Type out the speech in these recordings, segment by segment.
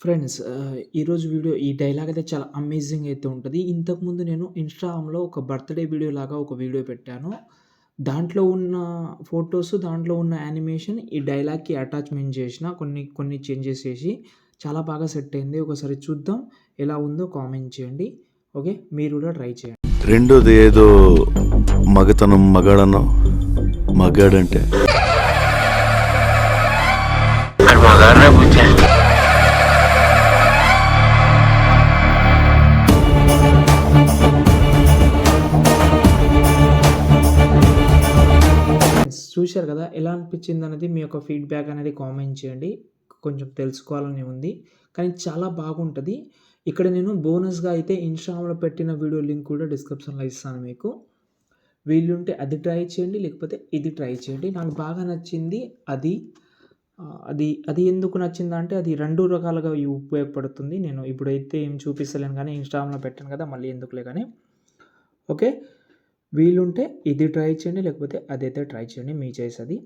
Friends ఈరోజు video ఈ dialogue అయితే చాలా అమేజింగ్ అయితే ఉంటది. ఇంతకుముందు నేను ఇన్‌స్టాగ్రామ్‌లో ఒక బర్త్‌డే వీడియో లాగా ఒక వీడియో పెట్టాను. దాంట్లో ఉన్న ఫోటోస్, దాంట్లో ఉన్న యానిమేషన్ ఈ డైలాగ్‌కి అటాచ్‌మెంట్ చేసిన. కొన్ని కొన్ని చేంజెస్ చేసి చాలా బాగా సెట్ అయింది. ఒకసారి చూద్దాం ఎలా ఉందో కామెంట్ చేయండి. ఓకే. మీరు కూడా ట్రై చేయండి. రెండోది ఏదో మగతనం మగాడనో మగాడంటే చూశారు కదా! ఎలా అనిపించిందనేది మీ యొక్క ఫీడ్‌బ్యాక్ అనేది కామెంట్ చేయండి. కొంచెం తెలుసుకోవాలని ఉంది. కానీ చాలా బాగుంటది. ఇక్కడ నేను బోనస్‌గా అయితే ఇన్‌స్టాగ్రామ్‌లో పెట్టిన వీడియో లింక్ కూడా డిస్క్రిప్షన్‌లో ఇస్తాను మీకు. వీలుంటే అది ట్రై చేయండి. లేకపోతే ఇది ట్రై చేయండి. నాకు బాగా నచ్చింది అది. అది ఎందుకు నచ్చిందంటే అది 2 రకాలుగా ఉపయోగపడుతుంది. నేను ఇప్పుడైతే ఏం చూపిస్తలేను గానీ ఇన్‌స్టాగ్రామ్‌లో పెట్టాను కదా! మళ్ళీ ఎందుకులే గానీ. ఓకే. వీలుంటే ఇది ట్రై చేయండి. లేకపోతే అదైతే ట్రై చేయండి. మీ చాయిస్ అది.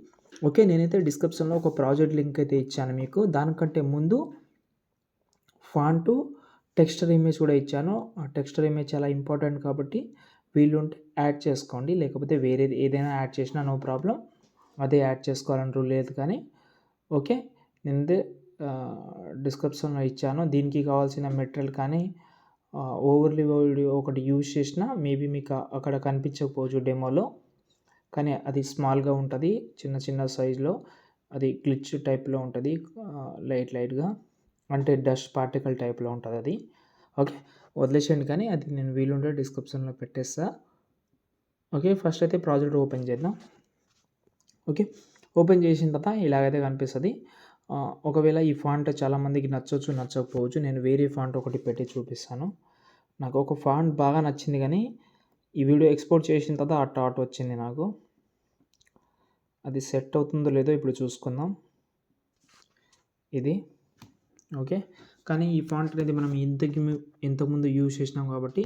ఓకే. నేనైతే డిస్క్రిప్షన్‌లో ఒక ప్రాజెక్ట్ లింక్ అయితే ఇచ్చాను మీకు. దానికంటే ముందు ఫాంటు, టెక్స్చర్ ఇమేజ్ కూడా ఇచ్చాను. ఆ టెక్స్చర్ ఇమేజ్ చాలా ఇంపార్టెంట్ కాబట్టి వీలుంటే యాడ్ చేసుకోండి. లేకపోతే వేరేది ఏదైనా యాడ్ చేసినా నో ప్రాబ్లమ్. అదే యాడ్ చేసుకోవాలని రూల్ లేదు కానీ ఓకే. నేనైతే డిస్క్రిప్షన్‌లో ఇచ్చాను. దీనికి కావాల్సిన మెటీరియల్ కానీ ఓవర్‌లీ వీడియో ఒకటి యూజ్ చేసినా మేబీ మీకు అక్కడ కనిపించకపోవచ్చు డెమోలో. కానీ అది స్మాల్‌గా ఉంటది. చిన్న చిన్న సైజ్‌లో అది గ్లిచ్ టైప్‌లో ఉంటది. లైట్‌గా అంటే డస్ట్ పార్టికల్ టైప్‌లో ఉంటదది. ఓకే. వదిలేసేయండి కానీ అది నేను వీలుంటే డిస్క్రిప్షన్‌లో పెట్టేస్తా. ఓకే. ఫస్ట్ అయితే ప్రాజెక్ట్ ఓపెన్ చేద్దాం. ఓకే. ఓపెన్ చేసిన తర్వాత ఇలాగైతే కనిపిస్తది. ఒకవేళ ఈ ఫాంట్ చాలామందికి నచ్చొచ్చు, నచ్చకపోవచ్చు. నేను వేరే ఫాంట్ ఒకటి పెట్టి చూపిస్తాను. నాకు ఒక ఫాంట్ బాగా నచ్చింది కానీ ఈ వీడియో ఎక్స్‌పోర్ట్ చేసిన తర్వాత ఆ థాట్ వచ్చింది నాకు. అది సెట్ అవుతుందో లేదో ఇప్పుడు చూసుకుందాం. ఇది. ఓకే. కానీ ఈ ఫాంట్ అనేది మనం ఇంతకుముందు యూజ్ చేసినాం కాబట్టి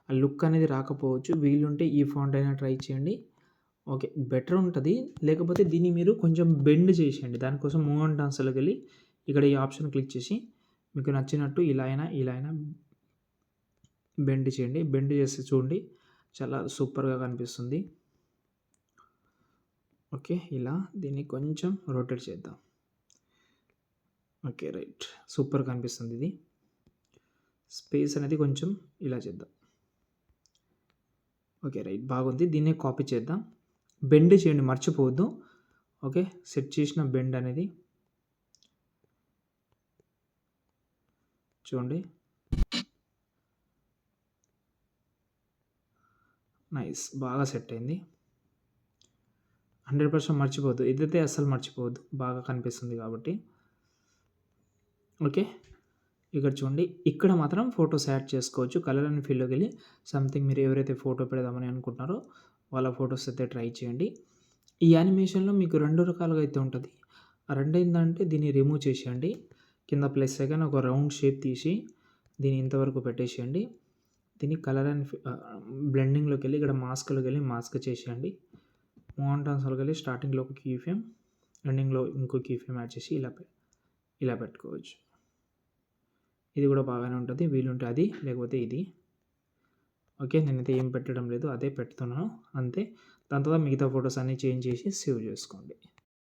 ఆ లుక్ అనేది రాకపోవచ్చు. వీలుంటే ఈ ఫాంట్ అయినా ట్రై చేయండి. ఓకే. బెటర్ ఉంటది. లేకపోతే దీన్ని మీరు కొంచెం బెండ్ చేసేయండి. దానికోసం మూవ్ అండ్ ట్రాన్స్‌లోకెళ్ళి ఇక్కడ ఈ ఆప్షన్ క్లిక్ చేసి మీకు నచ్చినట్టు ఇలా అయినా బెండ్ చేయండి. బెండ్ చేసి చూడండి. చాలా సూపర్‌గా కనిపిస్తుంది. ఓకే. ఇలా దీన్ని కొంచెం రొటేట్ చేద్దాం. ఓకే. రైట్. సూపర్ కనిపిస్తుంది ఇది. స్పేస్ అనేది కొంచెం ఇలా చేద్దాం. ఓకే. రైట్. బాగుంది. దీన్నే కాపీ చేద్దాం. బెండ్ చేయండి మర్చిపోవద్దు. ఓకే. సెట్ చేసిన బెండ్ అనేది చూడండి. నైస్. బాగా సెట్ అయింది. 100% మర్చిపోవద్దు. ఇదైతే అస్సలు మర్చిపోవద్దు. బాగా కనిపిస్తుంది కాబట్టి. ఓకే. ఇక్కడ చూడండి. ఇక్కడ మాత్రం ఫోటోస్ యాడ్ చేసుకోవచ్చు. కలర్ అండ్ ఫీల్డ్‌లోకెళ్ళి సంథింగ్ మీరు ఎవరైతే ఫోటో పెడదామని అనుకుంటున్నారో వాళ్ళ ఫోటోస్ అయితే ట్రై చేయండి. ఈ యానిమేషన్‌లో మీకు 2 రకాలుగా అయితే ఉంటది. ఆ రెండేందంటే దీన్ని రిమూవ్ చేసేయండి. కింద ప్లస్ ఐకాన్ ఒక రౌండ్ షేప్ తీసి దీన్ని ఇంతవరకు పెట్టేసేయండి. దీన్ని కలర్ అండ్ బ్లెండింగ్‌లోకెళ్ళి ఇక్కడ మాస్క్‌లోకెళ్ళి మాస్క్ చేసేయండి. మూవ్ అండ్ ట్రాన్స్‌ఫర్‌లోకెళ్ళి స్టార్టింగ్‌లో ఒక కీ ఫ్రేమ్, ఎండింగ్‌లో ఇంకో కీ ఫ్రేమ్ యాడ్ చేసి ఇలా పెట్టుకోవచ్చు. ఇది కూడా బాగానే ఉంటుంది. వీలుంటే అది లేకపోతే ఇది. ఓకే. నేనైతే ఏం పెట్టడం లేదు. అదే పెడుతున్నాను అంతే. దాని తర్వాత మిగతా ఫోటోస్ అన్నీ చేంజ్ చేసి సేవ్ చేసుకోండి.